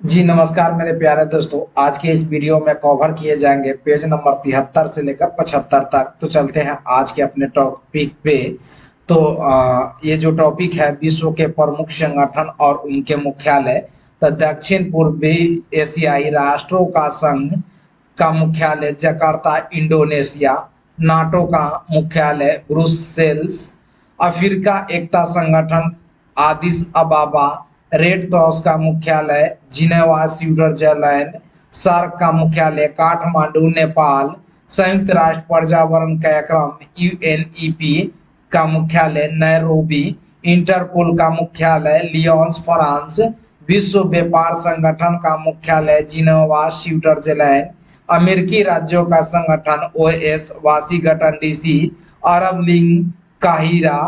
जी नमस्कार मेरे प्यारे दोस्तों। आज के इस वीडियो में कवर किए जाएंगे पेज नंबर 73 से लेकर 75 तक। तो चलते हैं आज के अपने टॉपिक पे। तो ये जो टॉपिक है विश्व के प्रमुख संगठन और उनके मुख्यालय। तो दक्षिण पूर्वी एशियाई राष्ट्रों का संघ का मुख्यालय जकार्ता इंडोनेशिया। नाटो का मुख्यालय ब्रुसेल्स। अफ्रीका एकता संगठन आदिस अबाबा। रेड क्रॉस का मुख्यालय जिनेवा स्विट्जरलैंड। सार्क का मुख्यालय काठमांडू नेपाल। संयुक्त राष्ट्र पर्यावरण कार्यक्रम यूएनईपी का मुख्यालय नैरोबी। इंटरपोल का मुख्यालय लियोन्स फ्रांस। विश्व व्यापार संगठन का मुख्यालय जिनेवा स्विट्जरलैंड। अमेरिकी राज्यों का संगठन ओएस वाशिंगटन डीसी। अरब लीग काहिरा।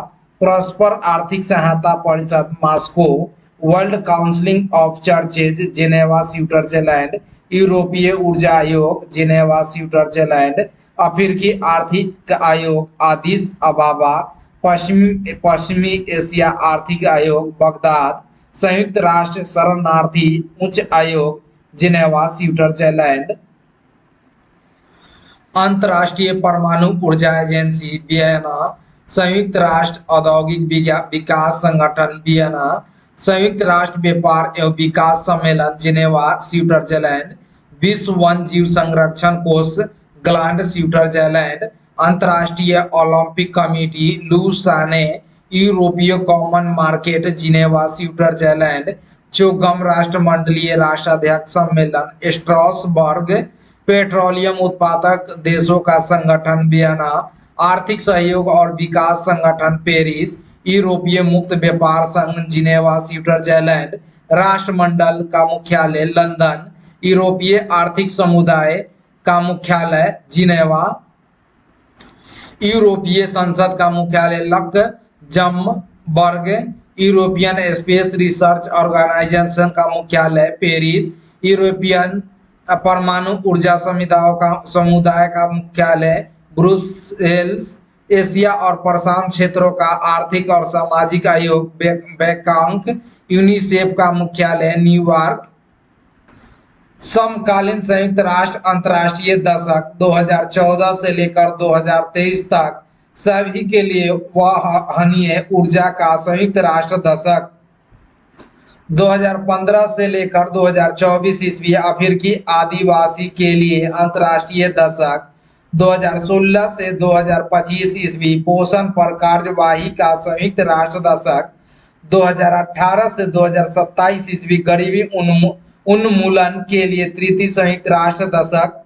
परस्पर आर्थिक सहायता परिषद Moscow. World council of churches Geneva Switzerland. यूरोपीय ऊर्जा आयोग जिनेवा स्विट्जरलैंड। अफ्रीकी आर्थिक आयोग आदिस अबाबा। पश्चिमी एशिया आर्थिक आयोग बगदाद। संयुक्त राष्ट्र शरणार्थी उच्च आयोग जिनेवा स्विट्जरलैंड। अंतर्राष्ट्रीय परमाणु ऊर्जा एजेंसी वियना। संयुक्त राष्ट्र औद्योगिक विकास संगठन वियना। संयुक्त राष्ट्र व्यापार एवं विकास सम्मेलन जिनेवा स्विट्जरलैंड। विश्व वन जीव संरक्षण कोष ग्लांड स्विट्जरलैंड। अंतर्राष्ट्रीय ओलंपिक कमेटी लुसाने। यूरोपीय कॉमन मार्केट जिनेवा स्विट्जरलैंड। चौगम राष्ट्रमंडलीय राष्ट्राध्यक्ष सम्मेलन स्ट्रासबर्ग। पेट्रोलियम उत्पादक देशों का संगठन वियना। आर्थिक सहयोग और विकास संगठन पेरिस। यूरोपीय मुक्त व्यापार संघ जिनेवा स्विट्जरलैंड। राष्ट्रमंडल का मुख्यालय लंदन। यूरोपीय आर्थिक समुदाय का मुख्यालय जिनेवा। यूरोपीय संसद का मुख्यालय Luxembourg. European space research organisation का मुख्यालय पेरिस। यूरोपियन परमाणु ऊर्जा समुदाय का मुख्यालय ब्रुसेल्स। एशिया और प्रशांत क्षेत्रों का आर्थिक और सामाजिक आयोग बैंकॉक। यूनिसेफ का मुख्यालय न्यूयॉर्क। समकालीन संयुक्त राष्ट्र अंतर्राष्ट्रीय दशक 2014 से लेकर 2023 तक सभी के लिए वाहनीय ऊर्जा का संयुक्त राष्ट्र दशक 2015 से लेकर 2024 ईस्वी। अफ्रीकी आदिवासी के लिए अंतर्राष्ट्रीय दशक 2016 से 2025 ईस्वी। पोषण पर कार्यवाही का संयुक्त राष्ट्र दशक 2018 से 2027 ईस्वी। गरीबी उन्मूलन के लिए तृतीय संयुक्त राष्ट्र दशक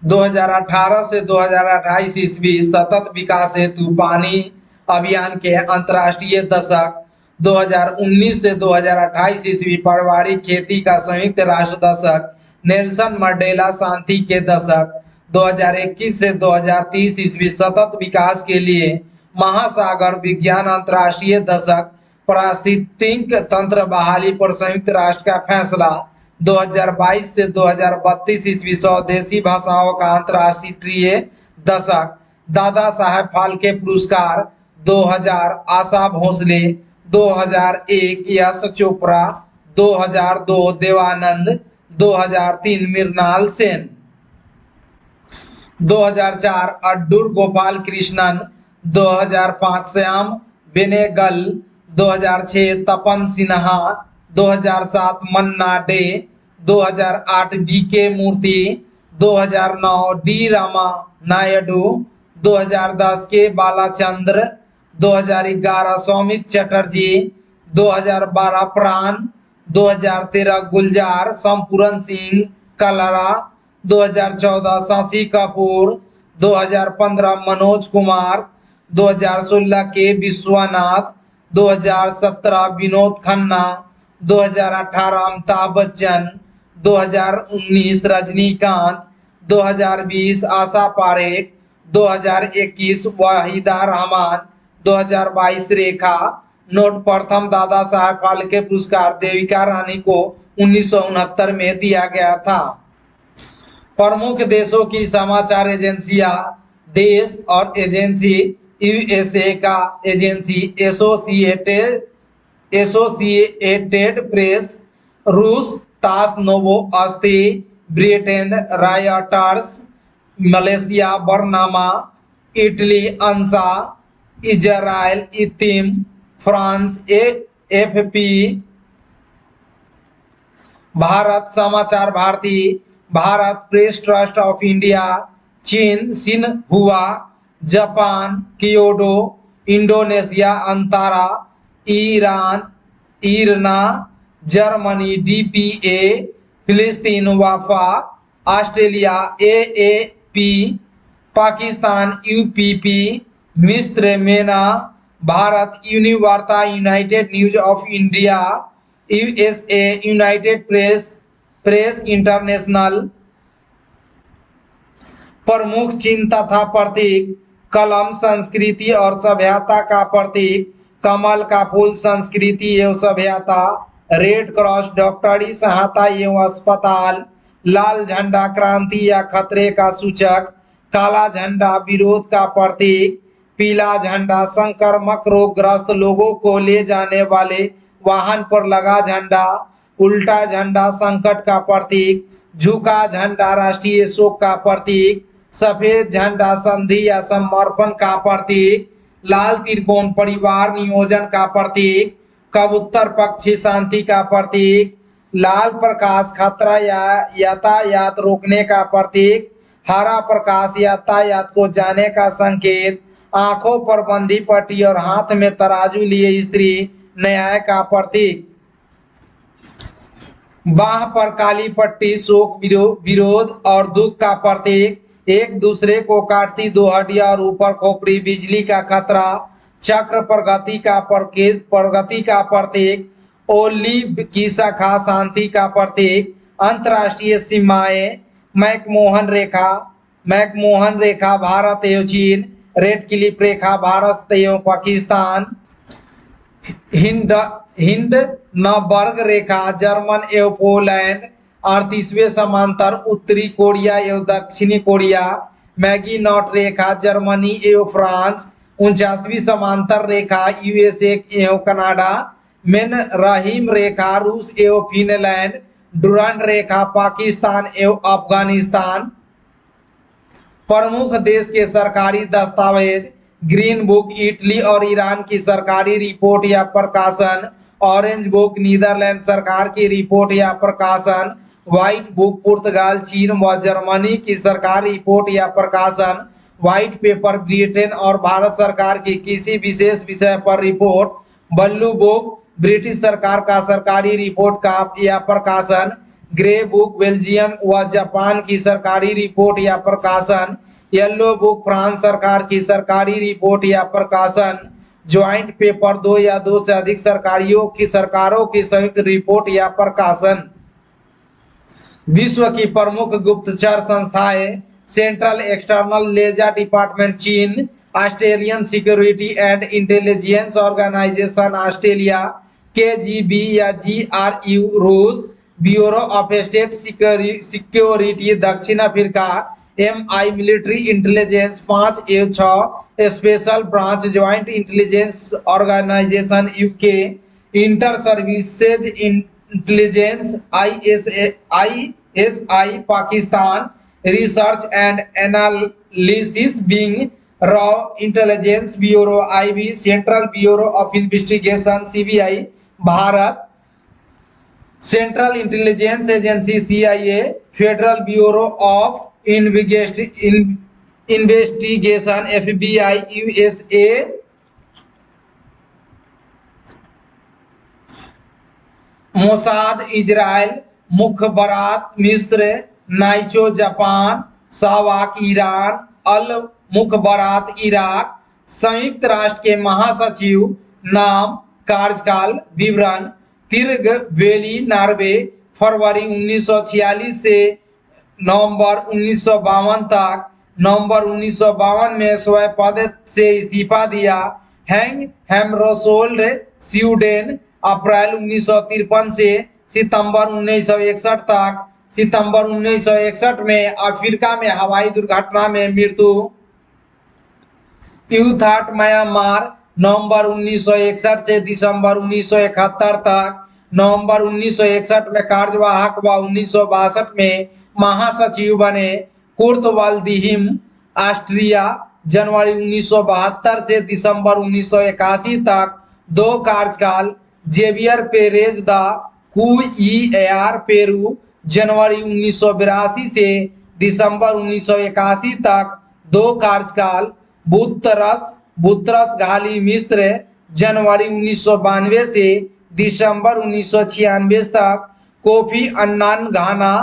2018 से 2028 ईस्वी। सतत विकास हेतु पानी अभियान के अंतर्राष्ट्रीय दशक 2019 से 2028 ईस्वी। पारिवारिक खेती का संयुक्त राष्ट्र दशक नेल्सन मंडेला शांति के दशक 2021 से 2030 ईस्वी। सतत विकास के लिए महासागर विज्ञान अंतर्राष्ट्रीय दशक पारिस्थितिक तंत्र बहाली पर संयुक्त राष्ट्र का फैसला 2022 से 2032 ईस्वी। स्वदेशी भाषाओं का अंतर्राष्ट्रीय दशक दादा साहेब फाल्के पुरस्कार 2000 आशा भोसले। 2001 यश चोपड़ा। 2002 देवानंद। 2003 मृणाल सेन। 2004 अड्डूर गोपाल कृष्णन। 2005 श्याम बेनेगल। 2006 तपन सिन्हा। 2007 मन्ना डे। 2008 बीके मूर्ति। 2009 डी रामा नायडू। 2010 के बालाचंद्र। 2011 सौमित चटर्जी। 2012 प्राण। 2013 गुलजार संपूरन सिंह कलरा। 2014 शशि कपूर। 2015 मनोज कुमार। 2016 के विश्वनाथ। 2017 विनोद खन्ना। 2018 अमिताभ बच्चन। 2019 रजनीकांत। 2020 आशा पारेख। 2021 वाहिदा रहमान। 2022 रेखा। नोट प्रथम दादा साहेब फाल्के पुरस्कार देविका रानी को 1969 में दिया गया था। प्रमुख देशों की समाचार एजेंसियां। देश और एजेंसी यूएसए का एजेंसी एसोसिएटेड प्रेस। रूस TASS Novosti, Britain Reuters, Malaysia Bernama, Italy ANSA, Israel ITIM, France AFP, Bharat Samachar Bharati, Bharat press trust of India, चीन Xinhua, Japan Kyodo, Indonesia Antara, Iran IRNA, Germany DPA, फिलिस्तीन वाफा, Australia AAP, Pakistan UPP, मिस्र MENA, Bharat Univarta united news of India, USA united press international. प्रमुख चिन्ह तथा प्रतीक, कलम संस्कृति और सभ्यता का प्रतीक, कमल का फूल संस्कृति एवं सभ्यता, रेड क्रॉस डॉक्टरी सहायता एवं अस्पताल, लाल झंडा क्रांति या खतरे का सूचक, काला झंडा विरोध का प्रतीक, पीला झंडा संक्रामक रोग ग्रस्त लोगों को ले जाने वाले वाहन पर लगा झंडा, उल्टा झंडा संकट का प्रतीक, झुका झंडा राष्ट्रीय शोक का प्रतीक, सफेद झंडा संधि या समर्पण का प्रतीक, लाल त्रिकोण परिवार नियोजन का प्रतीक, कबूतर पक्षी शांति का प्रतीक, लाल प्रकाश खतरा या यातायात रोकने का प्रतीक, हरा प्रकाश यातायात को जाने का संकेत, आंखों पर बंधी पट्टी और हाथ में तराजू लिए स्त्री न्याय का प्रतीक, बाह पर काली पट्टी शोक विरोध और दुख का प्रतीक, एक दूसरे को काटती दो हड्डियां और ऊपर खोपड़ी बिजली का खतरा, चक्र प्रगति का प्रतीक, ओलिव की शाखा शांति का प्रतीक, अंतर्राष्ट्रीय सीमाएं, मैकमोहन रेखा भारत एवं चीन, रेड क्लिफ रेखा भारत एवं पाकिस्तान, हिंडनबर्ग रेखा जर्मन एवं पोलैंड, 38वें समांतर उत्तरी कोरिया एवं दक्षिणी Korea, Maggi not Rekha Germany एवं फ्रांस, 49वीं समांतर रेखा यूएसए एवं कनाडा, मेन रहीम रेखा रूस एवं फिनलैंड, डुरांड रेखा पाकिस्तान एवं अफगानिस्तान। प्रमुख देश के सरकारी दस्तावेज, ग्रीन बुक इटली और ईरान की सरकारी रिपोर्ट या प्रकाशन, ऑरेंज बुक नीदरलैंड सरकार की रिपोर्ट या प्रकाशन, व्हाइट बुक पुर्तगाल चीन व जर्मनी की सरकारी रिपोर्ट या प्रकाशन, व्हाइट पेपर ब्रिटेन और भारत सरकार की किसी विशेष विषय पर रिपोर्ट, ब्लू बुक ब्रिटिश सरकार का सरकारी रिपोर्ट का या प्रकाशन, ग्रे बुक बेल्जियम व जापान की सरकारी रिपोर्ट या प्रकाशन, येलो बुक फ्रांस सरकार की सरकारी रिपोर्ट या प्रकाशन, ज्वाइंट पेपर 2 या 2 से अधिक सरकारों की संयुक्त रिपोर्ट या प्रकाशन। विश्व की प्रमुख गुप्तचर संस्थाएं, सेंट्रल एक्सटर्नल लेजर डिपार्टमेंट चीन, Australian security and intelligence organisation Australia, KGB या जीआरयू रूस, ब्यूरो ऑफ स्टेट सिक्योरिटी दक्षिण अफ्रीका, एमआई मिलिट्री इंटेलिजेंस 5 एवं 6, special branch joint intelligence organisation UK, inter services intelligence ISI Pakistan, research and analysis wing, रॉ intelligence bureau IB, central bureau of investigation CBI Bharat, central intelligence agency CIA, federal bureau of investigation FBI USA, Mossad Israel, Mukhabarat मिस्र, Naicho Japan, SAVAK Iran, अल Mukhabarat Iraq, संयुक्त राष्ट्र के महासचिव नाम, कार्यकाल विवरण, तिर्ग valley Norway, फरवरी 1946 से नवंबर 1952 तक, नवंबर 1952 में स्वयं पद से इस्तीफा दिया, हैंग हेमरोसोल्ड स्वीडन, अप्रैल 1953 से सितंबर 1961 तक, सितंबर 1961 में अफ्रीका में हवाई दुर्घटना में मृत्यु, यूथाट म्यांमार, नवंबर 1961 से दिसंबर 1971 तक, नवंबर 1961 में कार्यवाहक व 1962 में महासचिव बने। कुर्ट वाल्डीहिम ऑस्ट्रिया जनवरी 1972 से दिसंबर 1981 तक 2 कार्यकाल। जेवियर पेरेज दा कुइएर पेरू जनवरी 1982 से दिसंबर 1981 तक 2 कार्यकाल। बुतरस घाली मिस्र जनवरी 1992 से दिसंबर 1996 तक। कोफी अन्नान घाना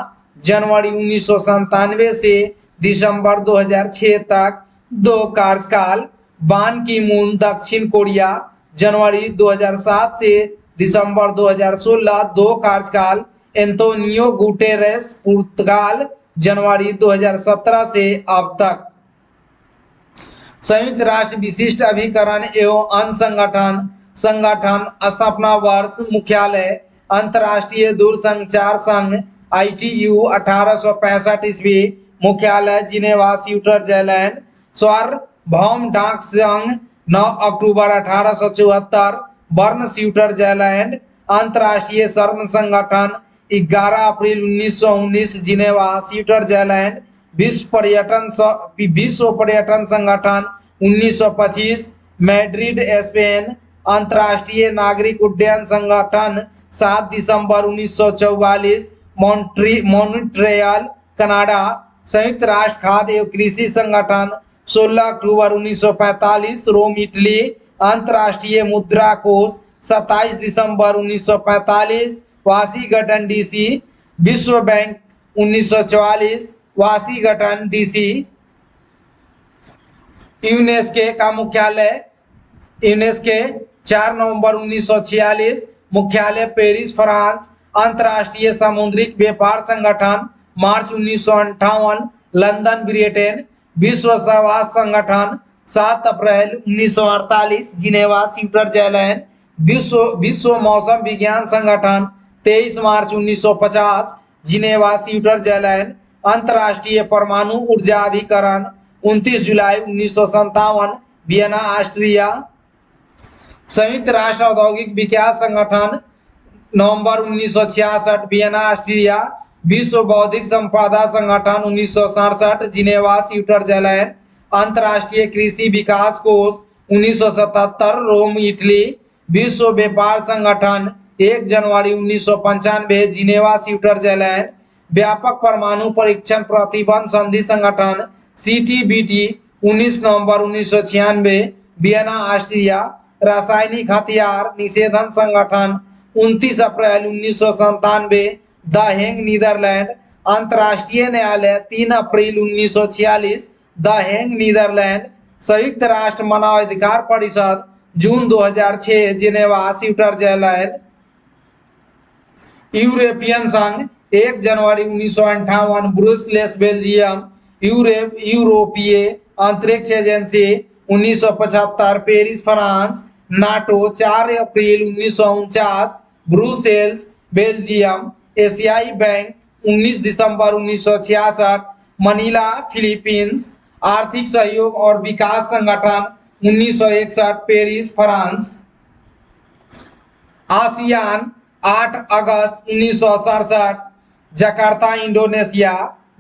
जनवरी 1997 से दिसंबर 2006 तक 2 कार्यकाल। बान की मून दक्षिण कोरिया जनवरी 2007 से दिसंबर 2016 2 कार्यकाल। एंटोनियो गुटेरेस पुर्तगाल जनवरी 2017 से अब तक। संयुक्त राष्ट्र विशिष्ट अभिकरण एवं अन्य संगठन स्थापना वर्ष। मुख्यालय अंतर्राष्ट्रीय दूरसंचार संघ ITU 1865 ईस्वी। मुख्यालय जिनेवा स्विट्जरलैंड। सार्वभौम डाक संघ 9 अक्टूबर 1874 बर्न स्विट्जरलैंड। अंतर्राष्ट्रीय श्रम संगठन 11 अप्रैल 1919 जिनेवा स्विट्जरलैंड। विश्व पर्यटन संगठन 1925 मैड्रिड स्पेन। अंतर्राष्ट्रीय नागरिक उड्डयन संगठन 7 दिसंबर 1944 मॉन्ट्रियल कनाडा। संयुक्त राष्ट्र खाद्य एवं कृषि संगठन 16 अक्टूबर 1945 रोम इटली। अंतर्राष्ट्रीय मुद्रा कोष 27 दिसंबर 1945 वाशिंगटन DC। विश्व बैंक 1944 वाशिंगटन DC। यूनेस्को का मुख्यालय 4 नवंबर 1946 मुख्यालय पेरिस फ्रांस। अंतर्राष्ट्रीय समुद्रिक व्यापार संगठन मार्च 1958 लंदन ब्रिटेन। विश्व स्वास्थ्य संगठन 7 अप्रैल 1948 जिनेवा स्विट्जरलैंड। विश्व मौसम विज्ञान संगठन 23 मार्च 1950 जिनेवा स्विट्जरलैंड। अंतर्राष्ट्रीय परमाणु ऊर्जा अभिकरण 29 जुलाई 1957 वियना ऑस्ट्रिया। संयुक्त राष्ट्र औद्योगिक विकास संगठन नवंबर 1966 वियना ऑस्ट्रिया। विश्व बौद्धिक संपदा संगठन 1967 जिनेवा स्विट्जरलैंड। अंतर्राष्ट्रीय कृषि विकास कोष 1977 रोम इटली। विश्व व्यापार संगठन 1 जनवरी 1995 जिनेवा स्विट्जरलैंड। व्यापक परमाणु परीक्षण प्रतिबंध संधि संगठन CTBT 19 नवंबर 1996 वियना ऑस्ट्रिया। रासायनिक हथियार निषेधन संगठन 29 अप्रैल 1997 द हेग नीदरलैंड। अंतर्राष्ट्रीय न्यायालय 3 अप्रैल 1946 द हेग नीदरलैंड। संयुक्त राष्ट्र मानवाधिकार परिषद जून 2006 जिनेवा स्विट्जरलैंड। यूरोपियन संघ 1 जनवरी 1958 ब्रुसेल्स बेल्जियम। यूरोपीय अंतरिक्ष एजेंसी 1975 पेरिस फ्रांस। नाटो 4 अप्रैल 1949 ब्रुसेल्स बेल्जियम। एशियाई बैंक 19 दिसंबर 1966 मनीला फिलीपींस। आर्थिक सहयोग और विकास संगठन 1961 पेरिस फ्रांस। आसियान 8 अगस्त 1967 जकार्ता इंडोनेशिया।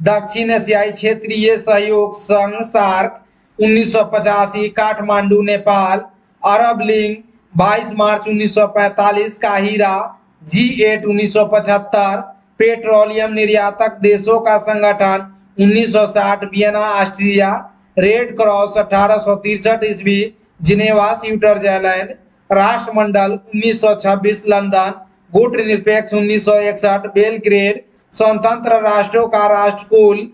दक्षिण एशियाई क्षेत्रीय सहयोग संघ सार्क 1985 काठमांडू नेपाल। अरब लीग 22 मार्च 1945 काहिरा। G8 1975 पेट्रोलियम निर्यातक देशों का संगठन 1960 वियना ऑस्ट्रिया। रेड क्रॉस 1863 ईस्वी जिनेवा स्विट्जरलैंड। राष्ट्रमंडल 1926 लंदन। गुट निरपेक्ष 1961 बेलग्रेड। स्वतंत्र राष्ट्रों का राष्ट्रकुल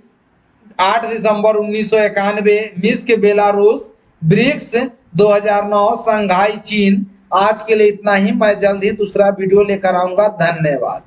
8 दिसंबर 1991 मिन्स्क बेलारूस। ब्रिक्स 2009 संघाई चीन। आज के लिए इतना ही। मैं जल्द ही दूसरा वीडियो लेकर आऊंगा। धन्यवाद।